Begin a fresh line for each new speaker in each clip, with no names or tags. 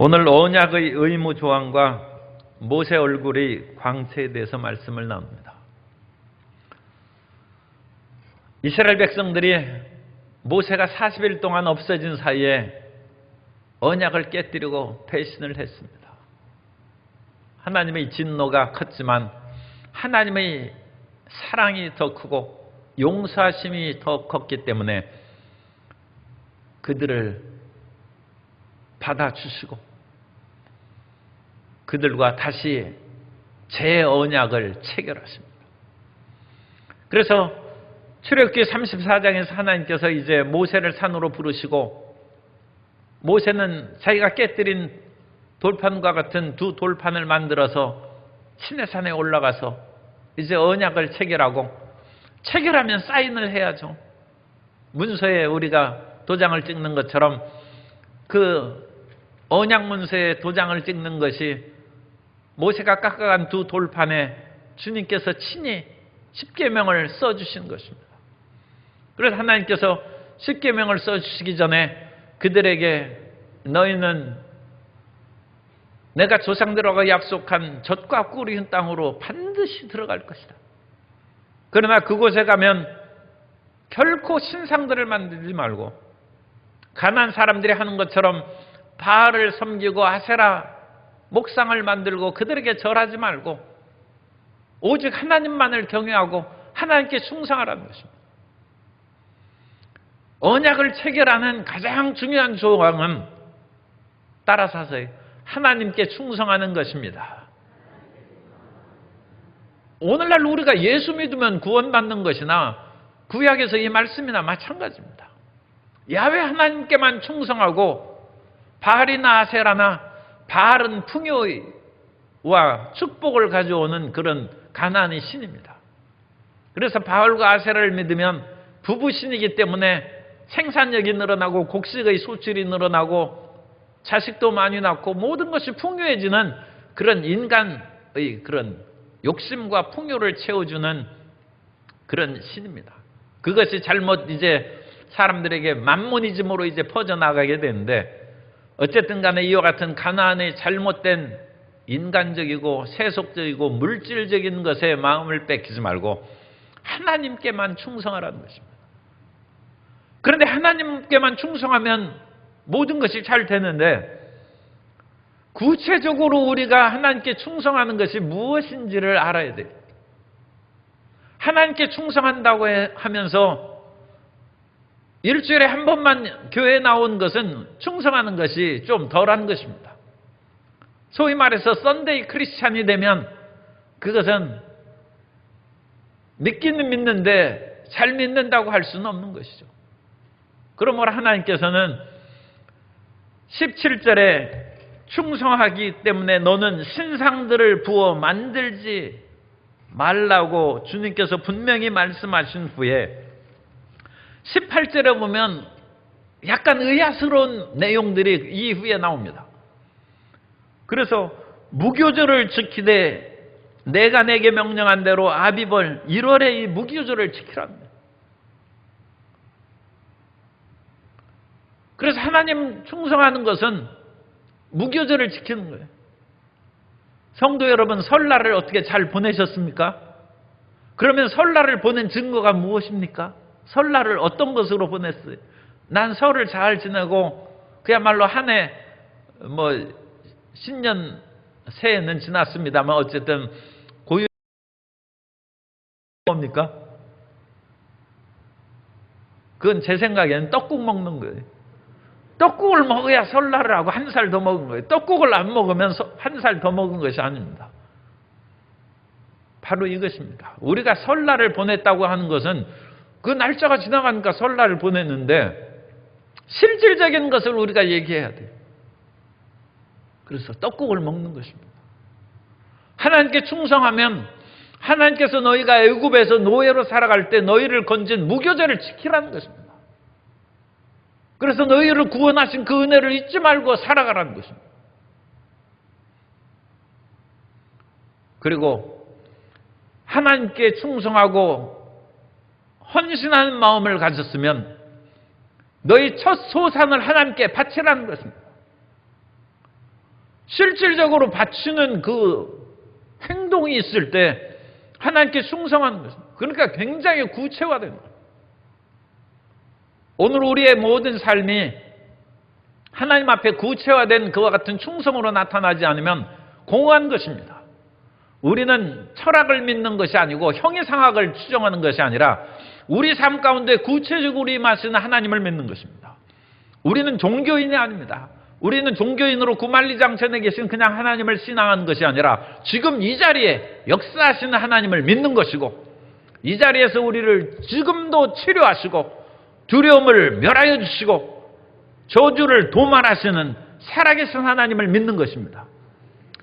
오늘 언약의 의무 조항과 모세 얼굴의 광채에 대해서 말씀을 나눕니다. 이스라엘 백성들이 모세가 40일 동안 없어진 사이에 언약을 깨뜨리고 배신을 했습니다. 하나님의 진노가 컸지만 하나님의 사랑이 더 크고 용서하심이 더 컸기 때문에 그들을 받아주시고 그들과 다시 재언약을 체결하십니다. 그래서 출애굽기 34장에서 하나님께서 이제 모세를 산으로 부르시고 모세는 자기가 깨뜨린 돌판과 같은 두 돌판을 만들어서 시내산에 올라가서 이제 언약을 체결하면 사인을 해야죠. 문서에 우리가 도장을 찍는 것처럼 그 언약 문서에 도장을 찍는 것이 모세가 깎아간 두 돌판에 주님께서 친히 십계명을 써주신 것입니다. 그래서 하나님께서 십계명을 써주시기 전에 그들에게 너희는 내가 조상들하고 약속한 젖과 꿀이 흐른 땅으로 반드시 들어갈 것이다. 그러나 그곳에 가면 결코 신상들을 만들지 말고 가나안 사람들이 하는 것처럼 바알을 섬기고 아세라 목상을 만들고 그들에게 절하지 말고 오직 하나님만을 경외하고 하나님께 충성하라는 것입니다. 언약을 체결하는 가장 중요한 조항은 따라서서 하나님께 충성하는 것입니다. 오늘날 우리가 예수 믿으면 구원받는 것이나 구약에서 이 말씀이나 마찬가지입니다. 야훼 하나님께만 충성하고 바알이나 아세라나 바알은 풍요와 축복을 가져오는 그런 가나안의 신입니다. 그래서 바알과 아세라를 믿으면 부부신이기 때문에 생산력이 늘어나고 곡식의 소출이 늘어나고 자식도 많이 낳고 모든 것이 풍요해지는 그런 인간의 그런 욕심과 풍요를 채워주는 그런 신입니다. 그것이 잘못 이제 사람들에게 만모니즘으로 이제 퍼져나가게 되는데 어쨌든 간에 이와 같은 가나안의 잘못된 인간적이고 세속적이고 물질적인 것에 마음을 뺏기지 말고 하나님께만 충성하라는 것입니다. 그런데 하나님께만 충성하면 모든 것이 잘 되는데 구체적으로 우리가 하나님께 충성하는 것이 무엇인지를 알아야 돼요. 하나님께 충성한다고 하면서 일주일에 한 번만 교회에 나온 것은 충성하는 것이 좀 덜한 것입니다. 소위 말해서 썬데이 크리스찬이 되면 그것은 믿기는 믿는데 잘 믿는다고 할 수는 없는 것이죠. 그러므로 하나님께서는 17절에 충성하기 때문에 너는 신상들을 부어 만들지 말라고 주님께서 분명히 말씀하신 후에 18절에 보면 약간 의아스러운 내용들이 이후에 나옵니다. 그래서 무교절을 지키되 내가 내게 명령한 대로 아비벌 1월에 이 무교절을 지키랍니다. 그래서 하나님 충성하는 것은 무교절을 지키는 거예요. 성도 여러분, 설날을 어떻게 잘 보내셨습니까? 그러면 설날을 보낸 증거가 무엇입니까? 설날을 어떤 것으로 보냈어요? 난 설을 잘 지내고 그야말로 한 해 신년 새해는 지났습니다만 어쨌든 고유 뭡니까? 그건 제 생각에는 떡국 먹는 거예요. 떡국을 먹어야 설날을 하고 한 살 더 먹은 거예요. 떡국을 안 먹으면 한 살 더 먹은 것이 아닙니다. 바로 이것입니다. 우리가 설날을 보냈다고 하는 것은 그 날짜가 지나가니까 설날을 보냈는데 실질적인 것을 우리가 얘기해야 돼요. 그래서 떡국을 먹는 것입니다. 하나님께 충성하면 하나님께서 너희가 애굽에서 노예로 살아갈 때 너희를 건진 무교절을 지키라는 것입니다. 그래서 너희를 구원하신 그 은혜를 잊지 말고 살아가라는 것입니다. 그리고 하나님께 충성하고 헌신하는 마음을 가졌으면 너희 첫 소산을 하나님께 바치라는 것입니다. 실질적으로 바치는 그 행동이 있을 때 하나님께 충성하는 것입니다. 그러니까 굉장히 구체화된 거예요. 오늘 우리의 모든 삶이 하나님 앞에 구체화된 그와 같은 충성으로 나타나지 않으면 공허한 것입니다. 우리는 철학을 믿는 것이 아니고 형이상학을 추정하는 것이 아니라 우리 삶 가운데 구체적으로 임하시는 하나님을 믿는 것입니다. 우리는 종교인이 아닙니다. 우리는 종교인으로 구만리장천에 계신 그냥 하나님을 신앙하는 것이 아니라 지금 이 자리에 역사하시는 하나님을 믿는 것이고, 이 자리에서 우리를 지금도 치료하시고 두려움을 멸하여 주시고 저주를 도말하시는 살아계신 하나님을 믿는 것입니다.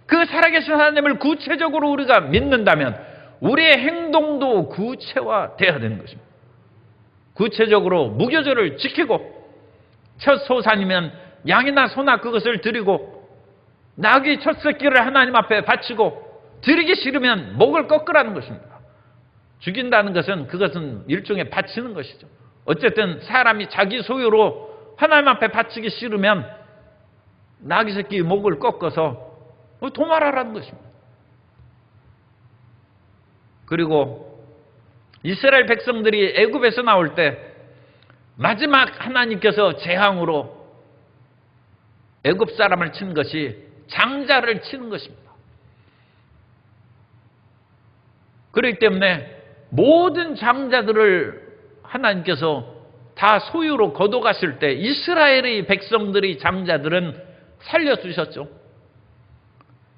그 살아계신 하나님을 구체적으로 우리가 믿는다면 우리의 행동도 구체화되어야 되는 것입니다. 구체적으로 무교절을 지키고 첫 소산이면 양이나 소나 그것을 드리고 낙이 첫 새끼를 하나님 앞에 바치고 드리기 싫으면 목을 꺾으라는 것입니다. 죽인다는 것은 그것은 일종의 바치는 것이죠. 어쨌든 사람이 자기 소유로 하나님 앞에 바치기 싫으면 낙이 새끼 목을 꺾어서 도말하라는 것입니다. 그리고 이스라엘 백성들이 애굽에서 나올 때 마지막 하나님께서 재앙으로 애굽 사람을 친 것이 장자를 치는 것입니다. 그렇기 때문에 모든 장자들을 하나님께서 다 소유로 거둬갔을 때 이스라엘의 백성들의 장자들은 살려주셨죠.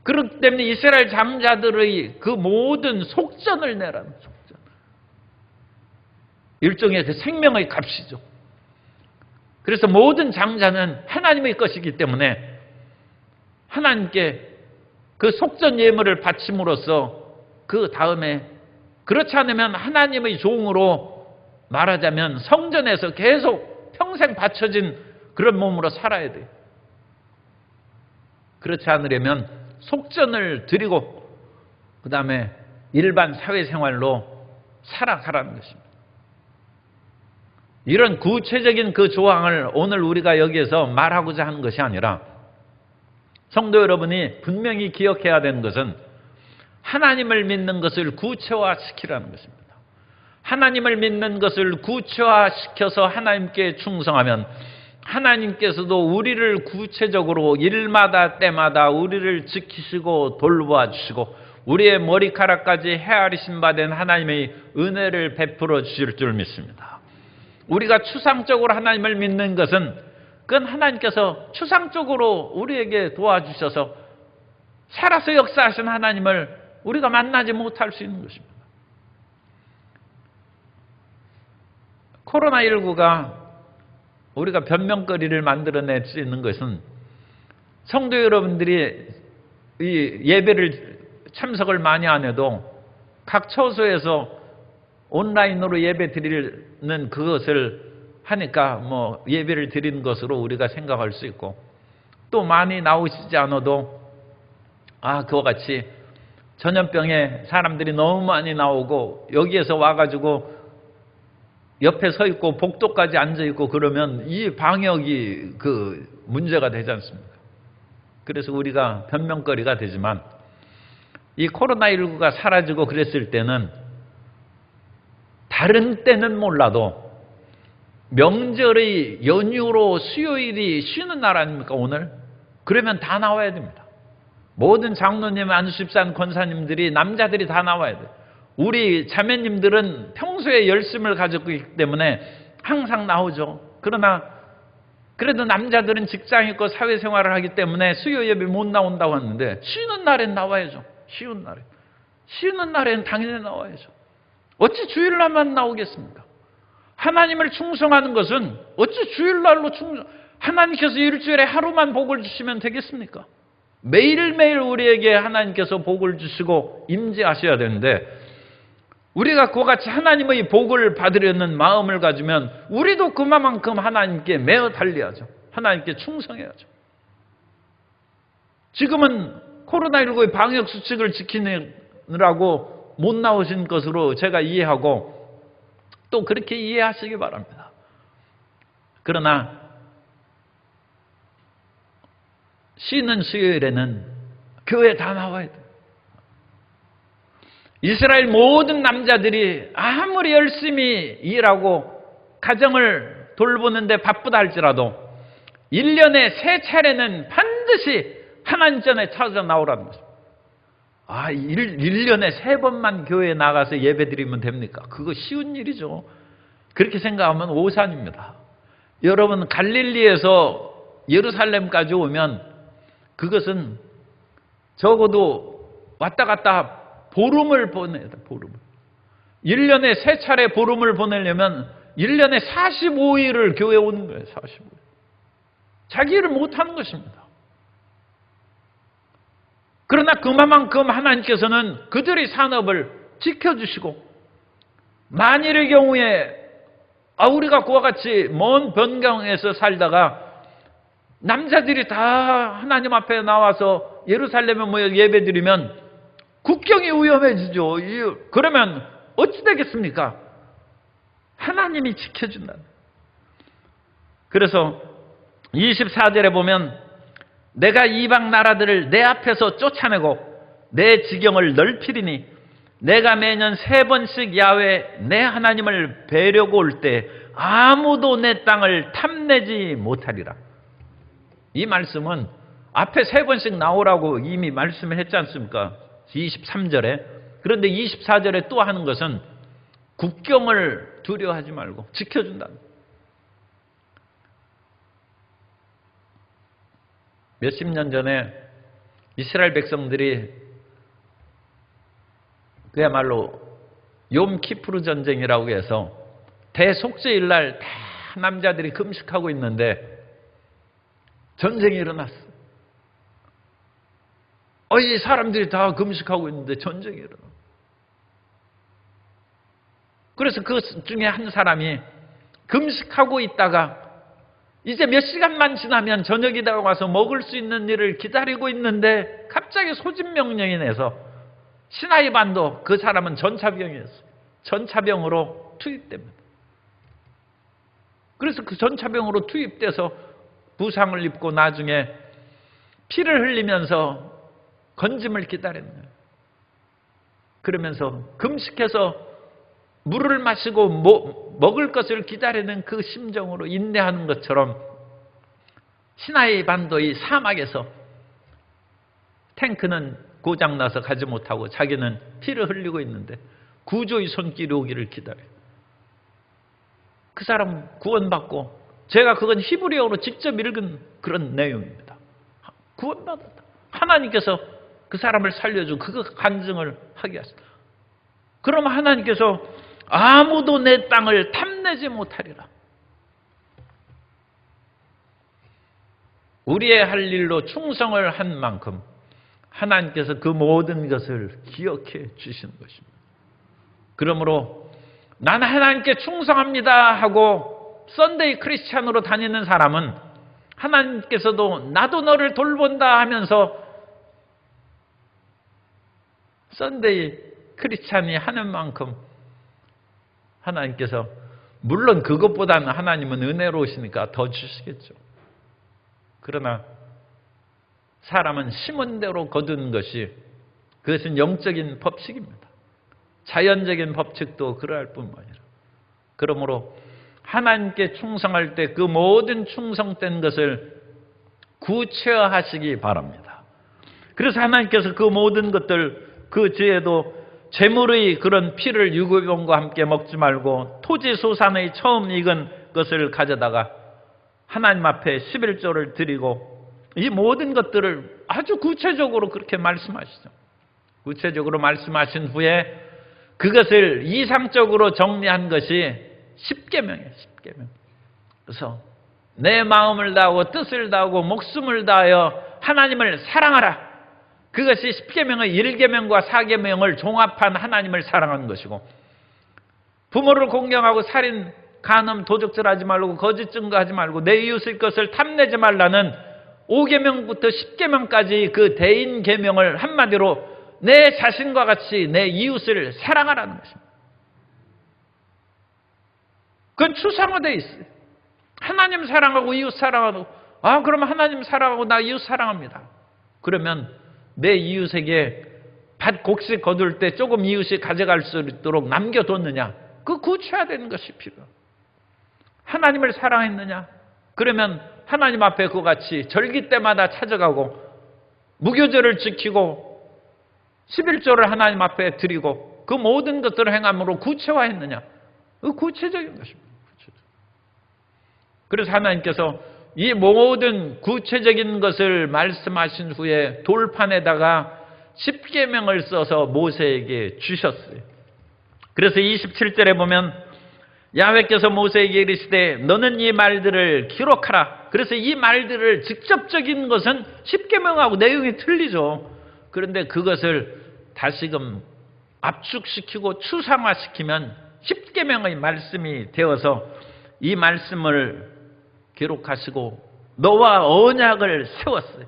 그렇기 때문에 이스라엘 장자들의 그 모든 속전을 내라는 속전. 일종의 그 생명의 값이죠. 그래서 모든 장자는 하나님의 것이기 때문에 하나님께 그 속전 예물을 바침으로써 그 다음에 그렇지 않으면 하나님의 종으로 말하자면 성전에서 계속 평생 바쳐진 그런 몸으로 살아야 돼요. 그렇지 않으려면 속전을 드리고 그 다음에 일반 사회생활로 살아가라는 것입니다. 이런 구체적인 그 조항을 오늘 우리가 여기에서 말하고자 하는 것이 아니라 성도 여러분이 분명히 기억해야 되는 것은 하나님을 믿는 것을 구체화시키라는 것입니다. 하나님을 믿는 것을 구체화시켜서 하나님께 충성하면 하나님께서도 우리를 구체적으로 일마다 때마다 우리를 지키시고 돌보아 주시고 우리의 머리카락까지 헤아리신 바 된 하나님의 은혜를 베풀어 주실 줄 믿습니다. 우리가 추상적으로 하나님을 믿는 것은 그건 하나님께서 추상적으로 우리에게 도와주셔서 살아서 역사하신 하나님을 우리가 만나지 못할 수 있는 것입니다. 코로나19가 우리가 변명거리를 만들어낼 수 있는 것은 성도 여러분들이 이 예배를 참석을 많이 안 해도 각 처소에서 온라인으로 예배 드리는 그것을 하니까 뭐 예배를 드리는 것으로 우리가 생각할 수 있고, 또 많이 나오시지 않아도 그와 같이 전염병에 사람들이 너무 많이 나오고 여기에서 와가지고 옆에 서 있고 복도까지 앉아 있고 그러면 이 방역이 그 문제가 되지 않습니까? 그래서 우리가 변명거리가 되지만 이 코로나19가 사라지고 그랬을 때는 다른 때는 몰라도 명절의 연휴로 수요일이 쉬는 날 아닙니까 오늘? 그러면 다 나와야 됩니다. 모든 장로님, 안수집산 권사님들이 남자들이 다 나와야 돼요. 우리 자매님들은 평소에 열심을 가지고 있기 때문에 항상 나오죠. 그러나 그래도 남자들은 직장 있고 사회생활을 하기 때문에 수요 예배 못 나온다고 하는데 쉬는 날엔 나와야죠. 쉬는 날엔 당연히 나와야죠. 어찌 주일날만 나오겠습니까? 하나님을 충성하는 것은 어찌 주일날로 하나님께서 일주일에 하루만 복을 주시면 되겠습니까? 매일매일 우리에게 하나님께서 복을 주시고 임재하셔야 되는데 우리가 그와 같이 하나님의 복을 받으려는 마음을 가지면 우리도 그만큼 하나님께 매어 달려야죠. 하나님께 충성해야죠. 지금은 코로나19의 방역수칙을 지키느라고 못 나오신 것으로 제가 이해하고 또 그렇게 이해하시기 바랍니다. 그러나 쉬는 수요일에는 교회 다 나와야 돼. 이스라엘 모든 남자들이 아무리 열심히 일하고 가정을 돌보는데 바쁘다 할지라도 1년에 3차례는 반드시 하나님 전에 찾아 나오라는 거죠. 1년에 3번만 교회에 나가서 예배드리면 됩니까? 그거 쉬운 일이죠. 그렇게 생각하면 오산입니다. 여러분, 갈릴리에서 예루살렘까지 오면 그것은 적어도 왔다 갔다 보름을 보내야 돼. 보름. 1년에 3차례 보름을 보내려면 1년에 45일을 교회에 오는 거예요. 45일. 자기 일을 못하는 것입니다. 그러나 그만큼 하나님께서는 그들의 산업을 지켜주시고, 만일의 경우에 우리가 그와 같이 먼 변경에서 살다가 남자들이 다 하나님 앞에 나와서 예루살렘에 모여 예배드리면 국경이 위험해지죠. 그러면 어찌 되겠습니까? 하나님이 지켜준다. 그래서 24절에 보면 내가 이방 나라들을 내 앞에서 쫓아내고 내 지경을 넓히리니 내가 매년 3번씩 야훼 내 하나님을 뵈려고 올 때 아무도 내 땅을 탐내지 못하리라. 이 말씀은 앞에 3번씩 나오라고 이미 말씀했지 않습니까? 23절에. 그런데 24절에 또 하는 것은 국경을 두려워하지 말고 지켜준다. 몇십 년 전에 이스라엘 백성들이 그야말로 욤키푸르 전쟁이라고 해서 대속죄일 날 다 남자들이 금식하고 있는데 전쟁이 일어났어. 이 사람들이 다 금식하고 있는데 전쟁이 일어나. 그래서 그 중에 한 사람이 금식하고 있다가 이제 몇 시간만 지나면 저녁이 다가와서 먹을 수 있는 일을 기다리고 있는데 갑자기 소집 명령이 내서 시나이 반도, 그 사람은 전차병이었어요. 전차병으로 투입됩니다. 그래서 그 전차병으로 투입돼서 부상을 입고 나중에 피를 흘리면서 건짐을 기다리는 거예요. 그러면서 금식해서 물을 마시고 먹을 것을 기다리는 그 심정으로 인내하는 것처럼 시나이 반도의 사막에서 탱크는 고장나서 가지 못하고 자기는 피를 흘리고 있는데 구조의 손길이 오기를 기다려요. 그 사람 구원받고, 제가 그건 히브리어로 직접 읽은 그런 내용입니다. 구원받았다. 하나님께서 그 사람을 살려주고 그 간증을 하게 하셨다. 그러면 하나님께서 아무도 내 땅을 탐내지 못하리라. 우리의 할 일로 충성을 한 만큼 하나님께서 그 모든 것을 기억해 주시는 것입니다. 그러므로 나는 하나님께 충성합니다 하고 썬데이 크리스찬으로 다니는 사람은 하나님께서도 나도 너를 돌본다 하면서 썬데이 크리스찬이 하는 만큼 하나님께서, 물론 그것보다는 하나님은 은혜로우시니까 더 주시겠죠. 그러나 사람은 심은 대로 거두는 것이, 그것은 영적인 법칙입니다. 자연적인 법칙도 그러할 뿐만 아니라, 그러므로 하나님께 충성할 때 그 모든 충성된 것을 구체화하시기 바랍니다. 그래서 하나님께서 그 모든 것들, 그 죄에도 재물의 그런 피를 유고병과 함께 먹지 말고 토지 소산의 처음 익은 것을 가져다가 하나님 앞에 11조를 드리고, 이 모든 것들을 아주 구체적으로 그렇게 말씀하시죠. 구체적으로 말씀하신 후에 그것을 이상적으로 정리한 것이 10계명이에요. 10계명. 그래서 내 마음을 다하고 뜻을 다하고 목숨을 다하여 하나님을 사랑하라. 그것이 10계명의 1계명과 4계명을 종합한 하나님을 사랑하는 것이고, 부모를 공경하고 살인, 간음, 도적질하지 말고 거짓 증거하지 말고 내 이웃의 것을 탐내지 말라는 5계명부터 10계명까지 그 대인 계명을 한마디로 내 자신과 같이 내 이웃을 사랑하라는 것입니다. 그건 추상화되어 있어요. 하나님 사랑하고 이웃 사랑하고 아, 그럼 하나님 사랑하고 나 이웃 사랑합니다. 그러면 내 이웃에게 밭 곡식 거둘 때 조금 이웃이 가져갈 수 있도록 남겨뒀느냐? 그거 고쳐야 되는 것이 필요해요. 하나님을 사랑했느냐? 그러면 하나님 앞에 그와 같이 절기 때마다 찾아가고 무교절을 지키고 11조를 하나님 앞에 드리고 그 모든 것들을 행함으로 구체화했느냐? 그 구체적인 것입니다. 그래서 하나님께서 이 모든 구체적인 것을 말씀하신 후에 돌판에다가 십계명을 써서 모세에게 주셨어요. 그래서 27절에 보면 야훼께서 모세에게 이르시되 너는 이 말들을 기록하라. 그래서 이 말들을 직접적인 것은 십계명하고 내용이 틀리죠. 그런데 그것을 다시금 압축시키고 추상화시키면 십계명의 말씀이 되어서 이 말씀을 기록하시고 너와 언약을 세웠어요.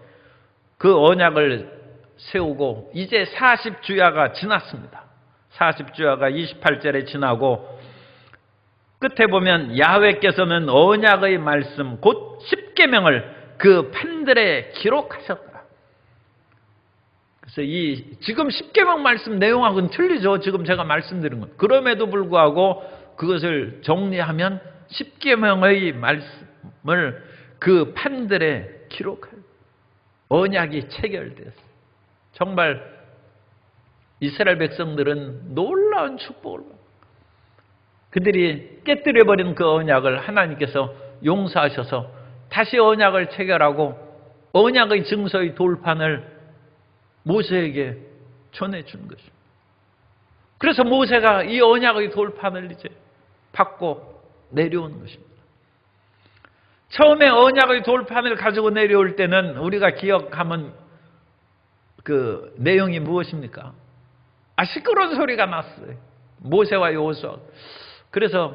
그 언약을 세우고 이제 40주야가 지났습니다. 40주야가 28절에 지나고 끝에 보면 야훼께서는 언약의 말씀 곧 십계명을 그 판들에 기록하셨더라. 그래서 이 지금 십계명 말씀 내용하고는 틀리죠. 지금 제가 말씀드린 것. 그럼에도 불구하고 그것을 정리하면 십계명의 말씀을 그 판들에 기록해요. 언약이 체결되었어요. 정말 이스라엘 백성들은 놀라운 축복을 받고 그들이 깨뜨려버린 그 언약을 하나님께서 용서하셔서 다시 언약을 체결하고 언약의 증서의 돌판을 모세에게 전해준 것입니다. 그래서 모세가 이 언약의 돌판을 이제 받고 내려온 것입니다. 처음에 언약의 돌판을 가지고 내려올 때는 우리가 기억하면 그 내용이 무엇입니까? 시끄러운 소리가 났어요. 모세와 여호수아. 그래서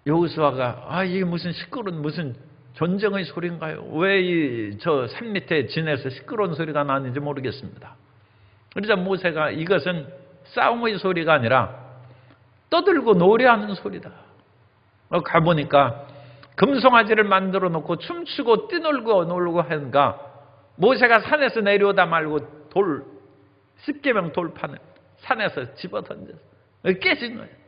여호수아가 이게 무슨 시끄러운 무슨 전쟁의 소리인가요? 왜 저 산 밑에 진에서 시끄러운 소리가 나는지 모르겠습니다. 그래서 모세가 이것은 싸움의 소리가 아니라 떠들고 노래하는 소리다. 가보니까 금송아지를 만들어 놓고 춤추고 뛰놀고 놀고 하는가 모세가 산에서 내려오다 말고 십계명 돌판을 산에서 집어던졌어. 깨진 거예요.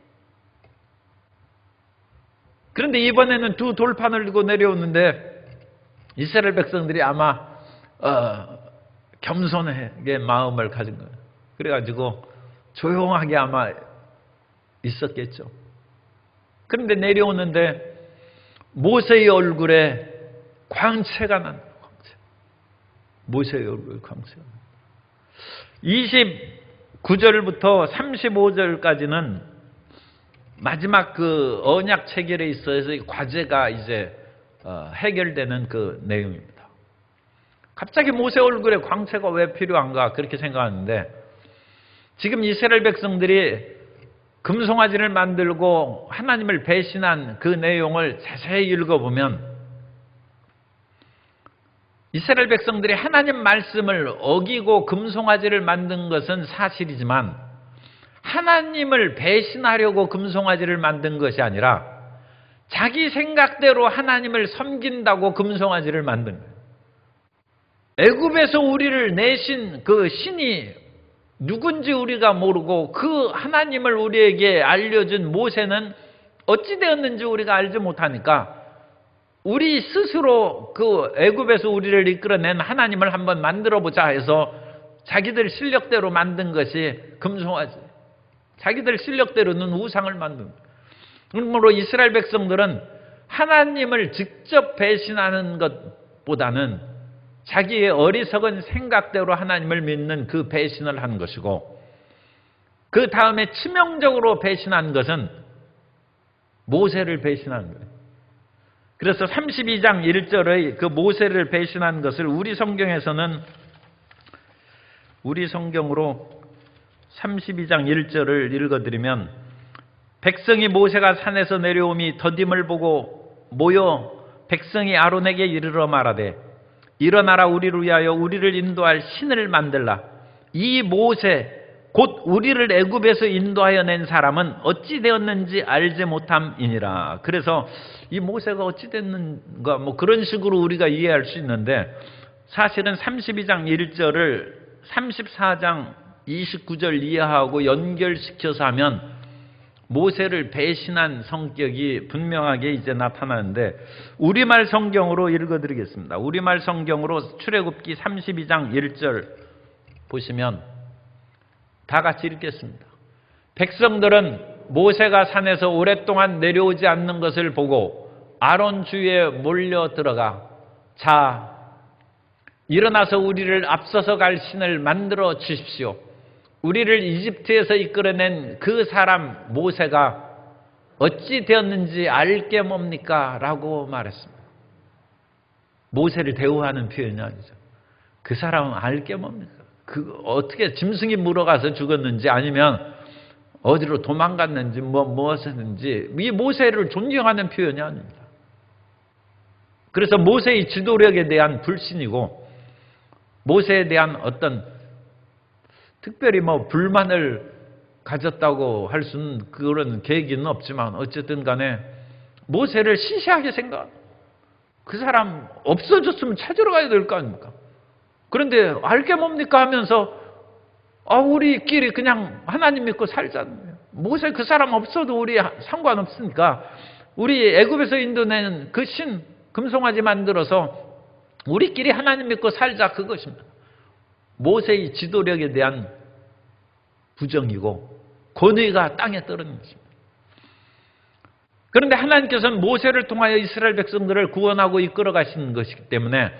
그런데 이번에는 두 돌판을 들고 내려오는데 이스라엘 백성들이 아마 겸손하게 마음을 가진 거예요. 그래가지고 조용하게 아마 있었겠죠. 그런데 내려오는데 모세의 얼굴에 광채가 난 거예요. 모세의 얼굴에 광채가 난 거예요. 29절부터 35절까지는 마지막 그 언약 체결에 있어서 과제가 이제 해결되는 그 내용입니다. 갑자기 모세 얼굴에 광채가 왜 필요한가 그렇게 생각하는데 지금 이스라엘 백성들이 금송아지를 만들고 하나님을 배신한 그 내용을 자세히 읽어보면 이스라엘 백성들이 하나님 말씀을 어기고 금송아지를 만든 것은 사실이지만 하나님을 배신하려고 금송아지를 만든 것이 아니라 자기 생각대로 하나님을 섬긴다고 금송아지를 만든 거예요. 애굽에서 우리를 내신 그 신이 누군지 우리가 모르고 그 하나님을 우리에게 알려준 모세는 어찌 되었는지 우리가 알지 못하니까 우리 스스로 그 애굽에서 우리를 이끌어낸 하나님을 한번 만들어보자 해서 자기들 실력대로 만든 것이 금송아지. 자기들 실력대로는 우상을 만든 거예요. 그러므로 이스라엘 백성들은 하나님을 직접 배신하는 것보다는 자기의 어리석은 생각대로 하나님을 믿는 그 배신을 한 것이고 그 다음에 치명적으로 배신한 것은 모세를 배신한 거예요. 그래서 32장 1절의 그 모세를 배신한 것을 우리 성경으로 32장 1절을 읽어드리면 백성이 모세가 산에서 내려오미 더딤을 보고 모여 백성이 아론에게 이르러 말하되 일어나라 우리를 위하여 우리를 인도할 신을 만들라. 이 모세 곧 우리를 애굽에서 인도하여 낸 사람은 어찌 되었는지 알지 못함이니라. 그래서 이 모세가 어찌 됐는가 뭐 그런 식으로 우리가 이해할 수 있는데, 사실은 32장 1절을 34장 29절 이해하고 연결시켜서 하면 모세를 배신한 성격이 분명하게 이제 나타나는데, 우리말 성경으로 읽어드리겠습니다. 우리말 성경으로 출애굽기 32장 1절 보시면 다 같이 읽겠습니다. 백성들은 모세가 산에서 오랫동안 내려오지 않는 것을 보고 아론 주위에 몰려 들어가, 자, 일어나서 우리를 앞서서 갈 신을 만들어 주십시오. 우리를 이집트에서 이끌어낸 그 사람 모세가 어찌 되었는지 알게 뭡니까? 라고 말했습니다. 모세를 대우하는 표현이 아니죠. 그 사람은 알게 뭡니까? 그 어떻게 짐승이 물어가서 죽었는지 아니면 어디로 도망갔는지 무엇이든지 이 모세를 존경하는 표현이 아닙니다. 그래서 모세의 지도력에 대한 불신이고, 모세에 대한 어떤 특별히 불만을 가졌다고 할 수는 그런 계기는 없지만, 어쨌든 간에 모세를 시시하게 생각합니다. 그 사람 없어졌으면 찾으러 가야 될 거 아닙니까? 그런데 알게 뭡니까 하면서 우리끼리 그냥 하나님 믿고 살자는 거예요. 모세 그 사람 없어도 우리 상관없으니까 우리 애굽에서 인도낸 그 신 금송아지 만들어서 우리끼리 하나님 믿고 살자, 그것입니다. 모세의 지도력에 대한 부정이고 권위가 땅에 떨어진 것입니다. 그런데 하나님께서는 모세를 통하여 이스라엘 백성들을 구원하고 이끌어 가시는 것이기 때문에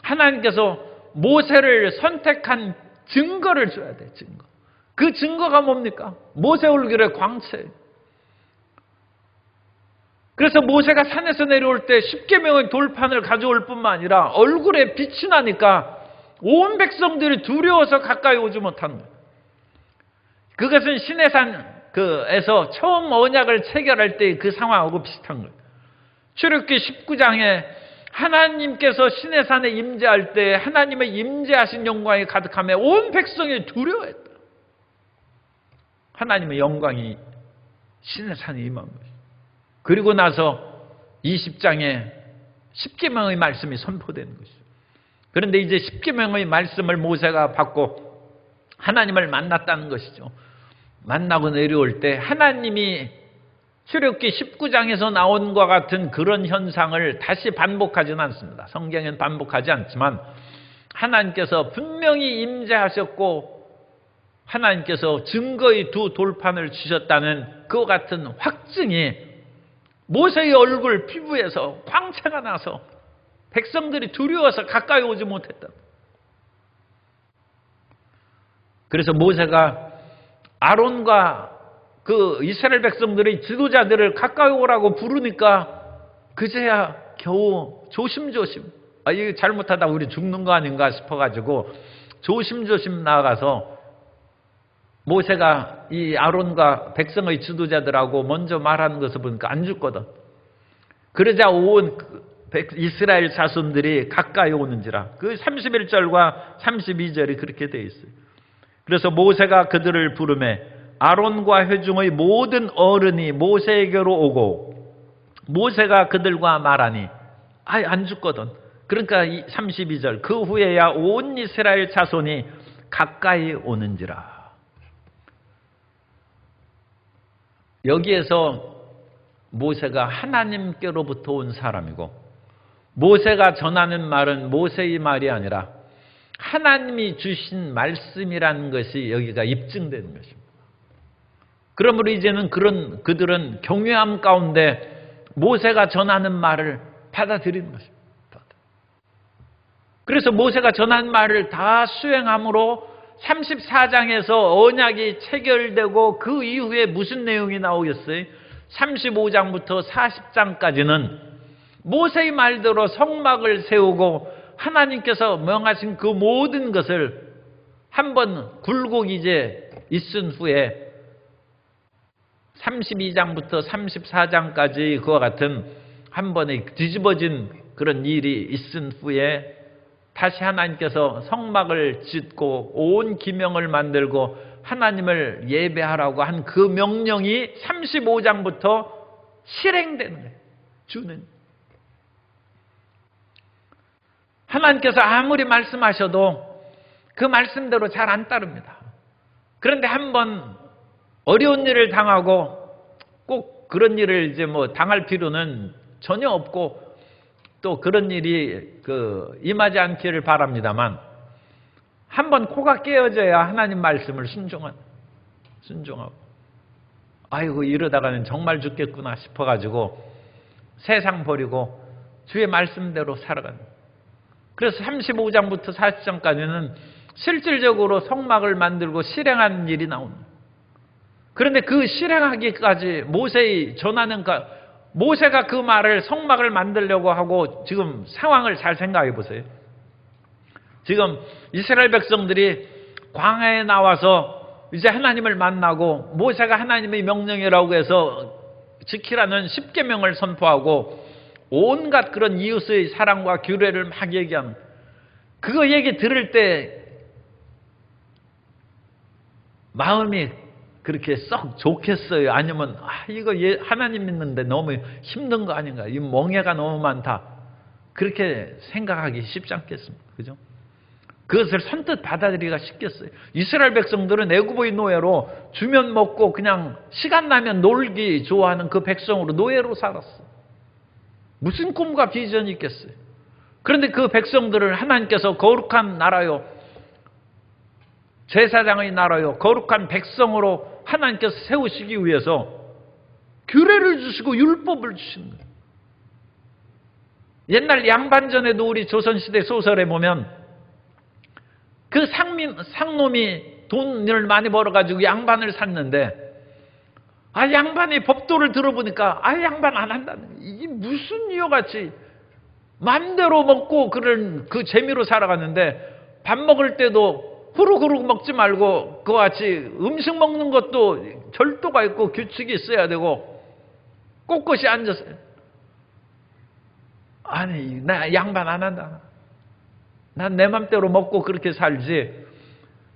하나님께서 모세를 선택한 증거를 줘야 돼요. 증거. 그 증거가 뭡니까? 모세 얼굴의 광채. 그래서 모세가 산에서 내려올 때 10계명의 돌판을 가져올 뿐만 아니라 얼굴에 빛이 나니까 온 백성들이 두려워서 가까이 오지 못하는 거예요. 그것은 시내산에서 처음 언약을 체결할 때 그 상황하고 비슷한 거예요. 출애굽기 19장에 하나님께서 시내산에 임재할 때 하나님의 임재하신 영광이 가득하며 온 백성이 두려워했다. 하나님의 영광이 시내산에 임한 것이죠. 그리고 나서 20장에 10계명의 말씀이 선포되는 것이죠. 그런데 이제 10계명의 말씀을 모세가 받고 하나님을 만났다는 것이죠. 만나고 내려올 때 하나님이 출애굽기 19장에서 나온 것과 같은 그런 현상을 다시 반복하지는 않습니다. 성경엔 반복하지 않지만 하나님께서 분명히 임재하셨고 하나님께서 증거의 두 돌판을 주셨다는 그와 같은 확증이 모세의 얼굴 피부에서 광채가 나서 백성들이 두려워서 가까이 오지 못했다. 그래서 모세가 아론과 그 이스라엘 백성들의 지도자들을 가까이 오라고 부르니까 그제야 겨우 조심조심, 이거 잘못하다 우리 죽는 거 아닌가 싶어가지고 조심조심 나아가서 모세가 이 아론과 백성의 지도자들하고 먼저 말하는 것을 보니까 안 죽거든. 그러자 온 이스라엘 자손들이 가까이 오는지라. 그 31절과 32절이 그렇게 되어 있어요. 그래서 모세가 그들을 부르매 아론과 회중의 모든 어른이 모세에게로 오고 모세가 그들과 말하니 안 죽거든. 그러니까 32절 그 후에야 온 이스라엘 자손이 가까이 오는지라. 여기에서 모세가 하나님께로부터 온 사람이고 모세가 전하는 말은 모세의 말이 아니라 하나님이 주신 말씀이라는 것이 여기가 입증되는 것입니다. 그러므로 이제는 그들은 경외함 가운데 모세가 전하는 말을 받아들이는 것입니다. 그래서 모세가 전한 말을 다 수행함으로 34장에서 언약이 체결되고 그 이후에 무슨 내용이 나오겠어요? 35장부터 40장까지는 모세의 말대로 성막을 세우고 하나님께서 명하신 그 모든 것을 한번 굴곡 이제 있은 후에 32장부터 34장까지 그와 같은 한 번의 뒤집어진 그런 일이 있은 후에 다시 하나님께서 성막을 짓고 온 기명을 만들고 하나님을 예배하라고 한 그 명령이 35장부터 실행되는 거예요. 주는. 하나님께서 아무리 말씀하셔도 그 말씀대로 잘 안 따릅니다. 그런데 한번 어려운 일을 당하고 꼭 그런 일을 이제 당할 필요는 전혀 없고 또 그런 일이 임하지 않기를 바랍니다만 한번 코가 깨어져야 하나님 말씀을 순종하고 아이고 이러다가는 정말 죽겠구나 싶어가지고 세상 버리고 주의 말씀대로 살아가는. 그래서 35장부터 40장까지는 실질적으로 성막을 만들고 실행한 일이 나옵니다. 그런데 그 실행하기까지 모세의 전하는 모세가 그 말을 성막을 만들려고 하고 지금 상황을 잘 생각해 보세요. 지금 이스라엘 백성들이 광야에 나와서 이제 하나님을 만나고 모세가 하나님의 명령이라고 해서 지키라는 십계명을 선포하고 온갖 그런 이웃의 사랑과 규례를 막 얘기하는 그거 얘기 들을 때 마음이 그렇게 썩 좋겠어요? 아니면 이거 하나님 믿는데 너무 힘든 거 아닌가? 이 멍해가 너무 많다. 그렇게 생각하기 쉽지 않겠습니까? 그죠? 그것을 선뜻 받아들이기가 쉽겠어요. 이스라엘 백성들은 애굽의 노예로 주면 먹고 그냥 시간 나면 놀기 좋아하는 그 백성으로 노예로 살았어요. 무슨 꿈과 비전이 있겠어요? 그런데 그 백성들을 하나님께서 거룩한 나라요, 제사장의 나라요, 거룩한 백성으로 하나님께서 세우시기 위해서 규례를 주시고 율법을 주신 거예요. 옛날 양반전에도 우리 조선시대 소설에 보면 그 상놈이 돈을 많이 벌어가지고 양반을 샀는데 양반이 법도를 들어보니까 양반 안 한다는 거예요. 이게 무슨 이유같이 마음대로 먹고 그 재미로 살아갔는데 밥 먹을 때도 후루후루 먹지 말고 그와 같이 음식 먹는 것도 절도가 있고 규칙이 있어야 되고 꼿꼿이 앉아서 아니 나 양반 안 한다. 난 내 맘대로 먹고 그렇게 살지.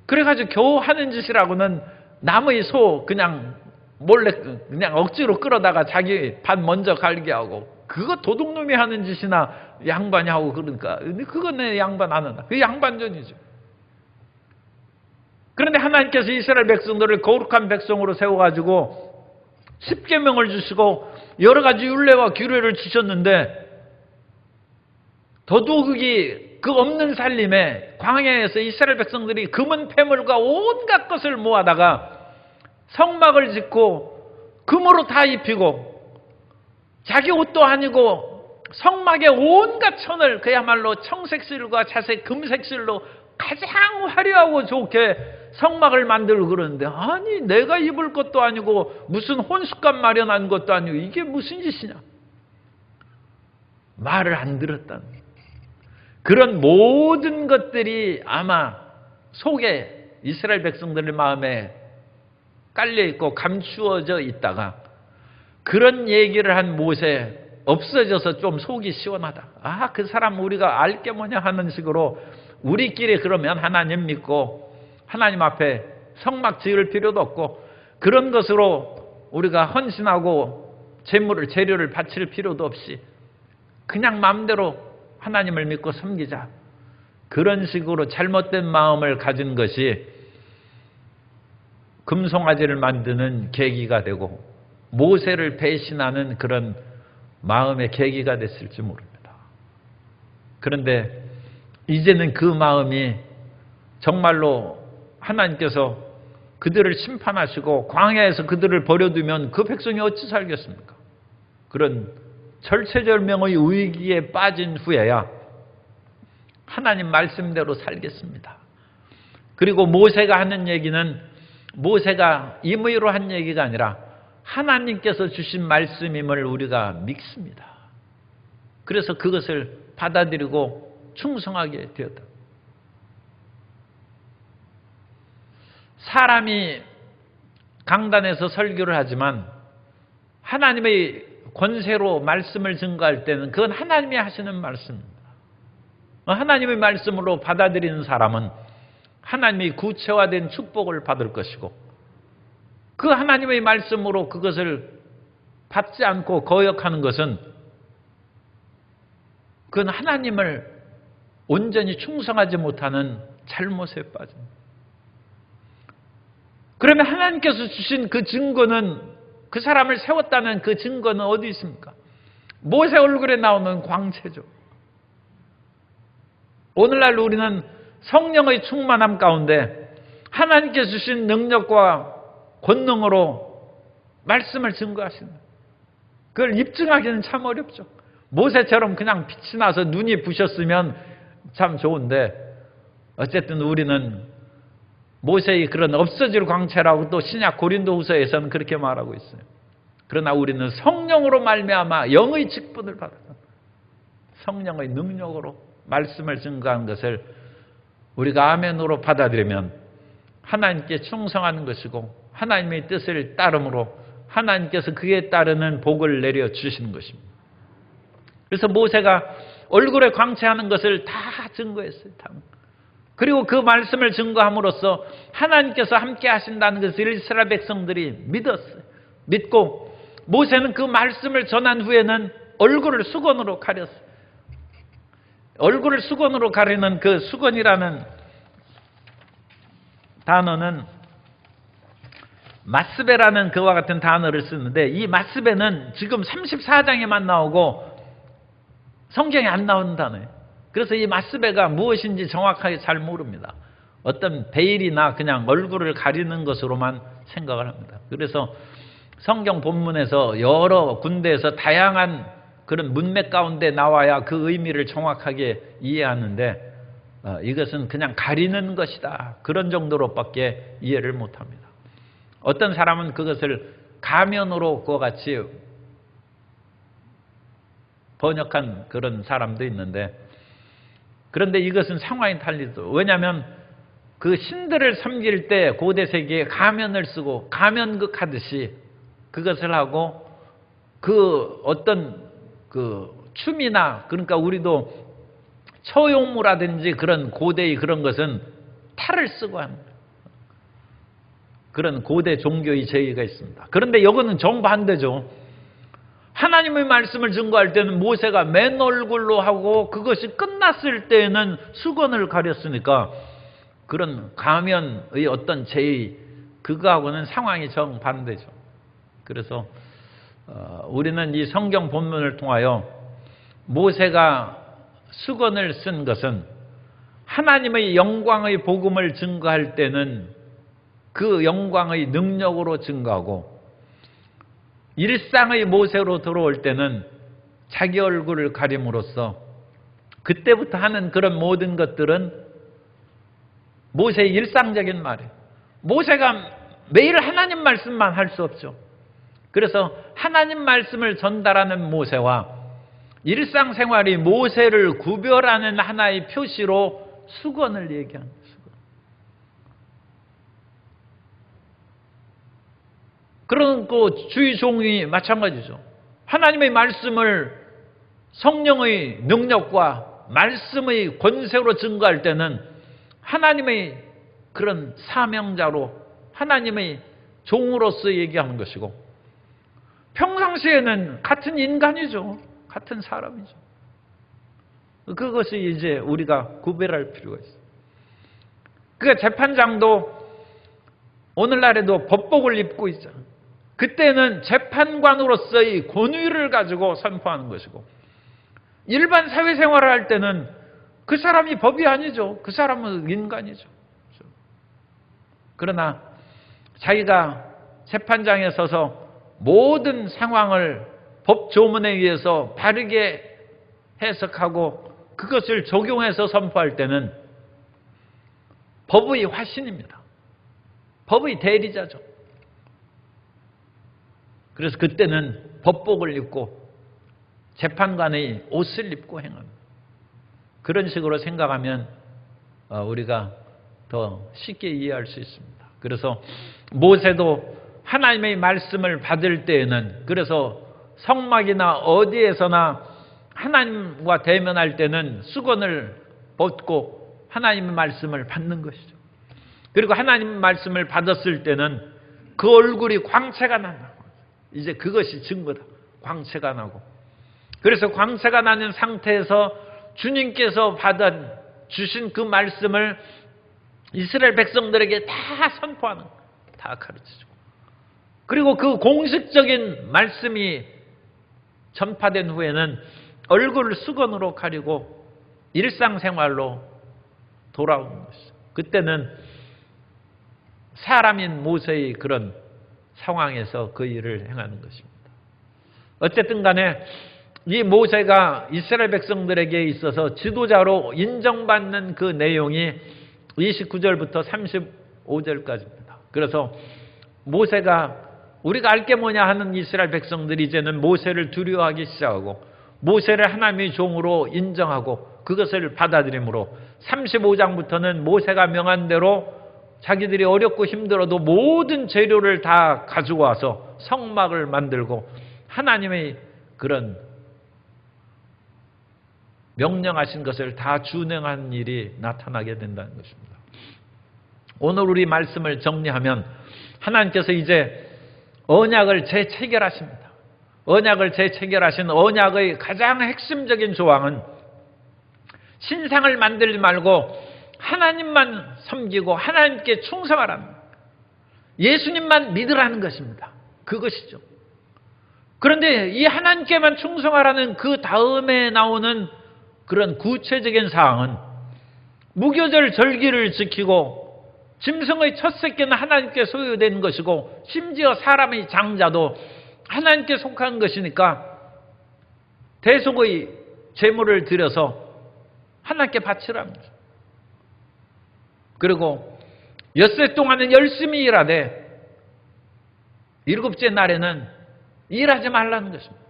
그래가지고 겨우 하는 짓이라고는 남의 소 그냥 몰래 그냥 억지로 끌어다가 자기 밭 먼저 갈게 하고 그거 도둑놈이 하는 짓이나 양반이 하고 그러니까 그건 내 양반 안 한다. 그게 양반전이죠. 그런데 하나님께서 이스라엘 백성들을 거룩한 백성으로 세워가지고 십계명을 주시고 여러 가지 율례와 규례를 주셨는데 더더욱이 그 없는 살림에 광야에서 이스라엘 백성들이 금은 패물과 온갖 것을 모아다가 성막을 짓고 금으로 다 입히고 자기 옷도 아니고 성막에 온갖 천을 그야말로 청색실과 자색 금색실로 가장 화려하고 좋게 성막을 만들고 그러는데 아니 내가 입을 것도 아니고 무슨 혼숙감 마련한 것도 아니고 이게 무슨 짓이냐. 말을 안 들었다는 거예요. 그런 모든 것들이 아마 속에 이스라엘 백성들의 마음에 깔려있고 감추어져 있다가 그런 얘기를 한 모세 없어져서 좀 속이 시원하다. 그 사람 우리가 알 게 뭐냐 하는 식으로 우리끼리 그러면 하나님 믿고 하나님 앞에 성막 지을 필요도 없고 그런 것으로 우리가 헌신하고 재료를 바칠 필요도 없이 그냥 마음대로 하나님을 믿고 섬기자. 그런 식으로 잘못된 마음을 가진 것이 금송아지를 만드는 계기가 되고 모세를 배신하는 그런 마음의 계기가 됐을지 모릅니다. 그런데 이제는 그 마음이 정말로 하나님께서 그들을 심판하시고 광야에서 그들을 버려두면 그 백성이 어찌 살겠습니까? 그런 절체절명의 위기에 빠진 후에야 하나님 말씀대로 살겠습니다. 그리고 모세가 하는 얘기는 모세가 임의로 한 얘기가 아니라 하나님께서 주신 말씀임을 우리가 믿습니다. 그래서 그것을 받아들이고 충성하게 되었다. 사람이 강단에서 설교를 하지만 하나님의 권세로 말씀을 증거할 때는 그건 하나님이 하시는 말씀입니다. 하나님의 말씀으로 받아들이는 사람은 하나님의 구체화된 축복을 받을 것이고, 그 하나님의 말씀으로 그것을 받지 않고 거역하는 것은 그건 하나님을 온전히 충성하지 못하는 잘못에 빠집니다. 그러면 하나님께서 주신 그 증거는, 그 사람을 세웠다는 그 증거는 어디 있습니까? 모세 얼굴에 나오는 광채죠. 오늘날 우리는 성령의 충만함 가운데 하나님께 주신 능력과 권능으로 말씀을 증거하신다. 그걸 입증하기는 참 어렵죠. 모세처럼 그냥 빛이 나서 눈이 부셨으면 참 좋은데, 어쨌든 우리는 모세의 그런 없어질 광채라고 또 신약 고린도후서에서는 그렇게 말하고 있어요. 그러나 우리는 성령으로 말미암아 영의 직분을 받아서 성령의 능력으로 말씀을 증거한 것을 우리가 아멘으로 받아들이면 하나님께 충성하는 것이고, 하나님의 뜻을 따름으로 하나님께서 그에 따르는 복을 내려주시는 것입니다. 그래서 모세가 얼굴에 광채하는 것을 다 증거했어요. 다. 그리고 그 말씀을 증거함으로써 하나님께서 함께 하신다는 것을 이스라엘 백성들이 믿었어요. 믿고 모세는 그 말씀을 전한 후에는 얼굴을 수건으로 가렸어요. 얼굴을 수건으로 가리는 그 수건이라는 단어는 마스베라는 그와 같은 단어를 쓰는데, 이 마스베는 지금 34장에만 나오고 성경에 안 나오는 단어예요. 그래서 이 마스베가 무엇인지 정확하게 잘 모릅니다. 어떤 베일이나 그냥 얼굴을 가리는 것으로만 생각을 합니다. 그래서 성경 본문에서 여러 군데에서 다양한 그런 문맥 가운데 나와야 그 의미를 정확하게 이해하는데, 이것은 그냥 가리는 것이다, 그런 정도로밖에 이해를 못합니다. 어떤 사람은 그것을 가면으로 그와 같이 번역한 그런 사람도 있는데, 그런데 이것은 상황이 달리죠. 왜냐하면 그 신들을 섬길 때 고대 세계에 가면을 쓰고 가면극 하듯이 그것을 하고, 그 어떤 그 춤이나, 그러니까 우리도 처용무라든지 그런 고대의 그런 것은 탈을 쓰고 하는 그런 고대 종교의 제의가 있습니다. 그런데 이거는 정반대죠. 하나님의 말씀을 증거할 때는 모세가 맨 얼굴로 하고, 그것이 끝났을 때에는 수건을 가렸으니까 그런 가면의 어떤 제의, 그거하고는 상황이 정반대죠. 그래서 우리는 이 성경 본문을 통하여 모세가 수건을 쓴 것은 하나님의 영광의 복음을 증거할 때는 그 영광의 능력으로 증거하고, 일상의 모세로 들어올 때는 자기 얼굴을 가림으로써 그때부터 하는 그런 모든 것들은 모세의 일상적인 말이에요. 모세가 매일 하나님 말씀만 할 수 없죠. 그래서 하나님 말씀을 전달하는 모세와 일상생활이 모세를 구별하는 하나의 표시로 수건을 얘기합니다. 그런 그 주의 종이 마찬가지죠. 하나님의 말씀을 성령의 능력과 말씀의 권세로 증거할 때는 하나님의 그런 사명자로, 하나님의 종으로서 얘기하는 것이고, 평상시에는 같은 인간이죠. 같은 사람이죠. 그것이 이제 우리가 구별할 필요가 있어요. 그러니까 재판장도 오늘날에도 법복을 입고 있잖아요. 그때는 재판관으로서의 권위를 가지고 선포하는 것이고, 일반 사회생활을 할 때는 그 사람이 법이 아니죠. 그 사람은 인간이죠. 그러나 자기가 재판장에 서서 모든 상황을 법조문에 의해서 바르게 해석하고 그것을 적용해서 선포할 때는 법의 화신입니다. 법의 대리자죠. 그래서 그때는 법복을 입고 재판관의 옷을 입고 행합니다. 그런 식으로 생각하면 우리가 더 쉽게 이해할 수 있습니다. 그래서 모세도 하나님의 말씀을 받을 때에는, 그래서 성막이나 어디에서나 하나님과 대면할 때는 수건을 벗고 하나님의 말씀을 받는 것이죠. 그리고 하나님 말씀을 받았을 때는 그 얼굴이 광채가 난다. 이제 그것이 증거다. 광채가 나고. 그래서 광채가 나는 상태에서 주님께서 주신 그 말씀을 이스라엘 백성들에게 다 선포하는, 다 가르쳐주고. 그리고 그 공식적인 말씀이 전파된 후에는 얼굴을 수건으로 가리고 일상생활로 돌아오는 것이죠. 그때는 사람인 모세의 그런 상황에서 그 일을 행하는 것입니다. 어쨌든 간에 이 모세가 이스라엘 백성들에게 있어서 지도자로 인정받는 그 내용이 29절부터 35절까지입니다. 그래서 모세가 우리가 알 게 뭐냐 하는 이스라엘 백성들이 이제는 모세를 두려워하기 시작하고 모세를 하나님의 종으로 인정하고 그것을 받아들이므로 35장부터는 모세가 명한 대로 자기들이 어렵고 힘들어도 모든 재료를 다 가지고 와서 성막을 만들고 하나님의 그런 명령하신 것을 다 준행한 일이 나타나게 된다는 것입니다. 오늘 우리 말씀을 정리하면 하나님께서 이제 언약을 재체결하십니다. 언약을 재체결하신 언약의 가장 핵심적인 조항은 신상을 만들지 말고 하나님만 섬기고 하나님께 충성하라는, 예수님만 믿으라는 것입니다. 그것이죠. 그런데 이 하나님께만 충성하라는 그 다음에 나오는 그런 구체적인 사항은 무교절 절기를 지키고 짐승의 첫 새끼는 하나님께 소유된 것이고 심지어 사람의 장자도 하나님께 속한 것이니까 대속의 제물을 드려서 하나님께 바치라는 거죠. 그리고 엿새 동안은 열심히 일하되 일곱째 날에는 일하지 말라는 것입니다.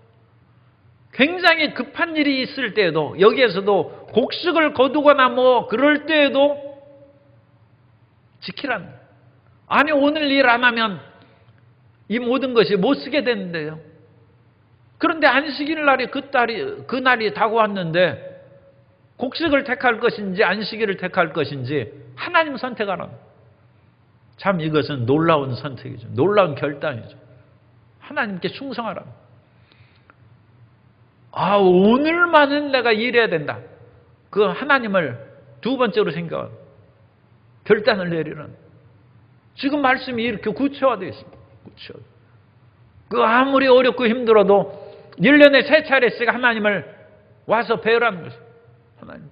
굉장히 급한 일이 있을 때에도 여기에서도 곡식을 거두거나 뭐 그럴 때에도 지키라는 거예요. 아니 오늘 일 안 하면 이 모든 것이 못 쓰게 되는데요. 그런데 안식일 날이 그날이 다가왔는데 곡식을 택할 것인지 안식일을 택할 것인지 하나님 선택하라는, 참 이것은 놀라운 선택이죠. 놀라운 결단이죠. 하나님께 충성하라. 오늘만은 내가 일해야 된다. 그 하나님을 두 번째로 생각하는 결단을 내리는. 지금 말씀이 이렇게 구체화되어 있습니다. 구체화. 그 아무리 어렵고 힘들어도 1년에 3차례씩 하나님을 와서 배우라는 것입니다. 하나님.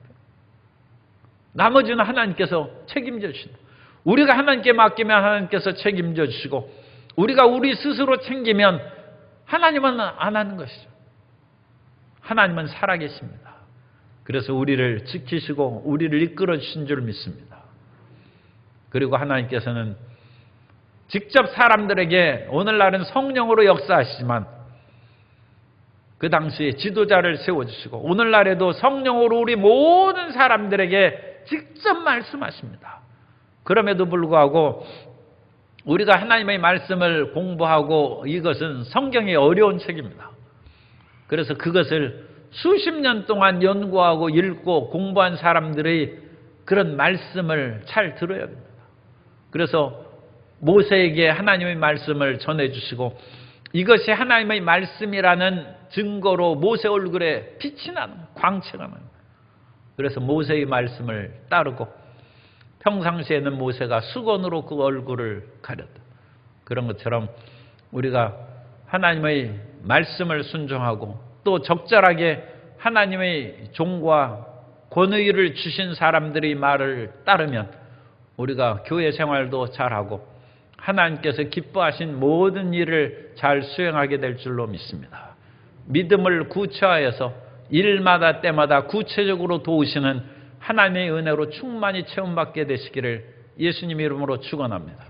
나머지는 하나님께서 책임져 주신다. 우리가 하나님께 맡기면 하나님께서 책임져 주시고 우리가 우리 스스로 챙기면 하나님은 안 하는 것이죠. 하나님은 살아계십니다. 그래서 우리를 지키시고 우리를 이끌어 주신 줄 믿습니다. 그리고 하나님께서는 직접 사람들에게 오늘날은 성령으로 역사하시지만 그 당시에 지도자를 세워주시고 오늘날에도 성령으로 우리 모든 사람들에게 직접 말씀하십니다. 그럼에도 불구하고 우리가 하나님의 말씀을 공부하고 이것은 성경의 어려운 책입니다. 그래서 그것을 수십 년 동안 연구하고 읽고 공부한 사람들의 그런 말씀을 잘 들어야 됩니다. 그래서 모세에게 하나님의 말씀을 전해주시고 이것이 하나님의 말씀이라는 증거로 모세 얼굴에 빛이 나는, 광채가 나는. 그래서 모세의 말씀을 따르고 평상시에는 모세가 수건으로 그 얼굴을 가렸다. 그런 것처럼 우리가 하나님의 말씀을 순종하고 또 적절하게 하나님의 종과 권위를 주신 사람들의 말을 따르면 우리가 교회 생활도 잘하고 하나님께서 기뻐하신 모든 일을 잘 수행하게 될 줄로 믿습니다. 믿음을 구체화해서 일마다 때마다 구체적으로 도우시는 하나님의 은혜로 충만히 체험받게 되시기를 예수님 이름으로 축원합니다.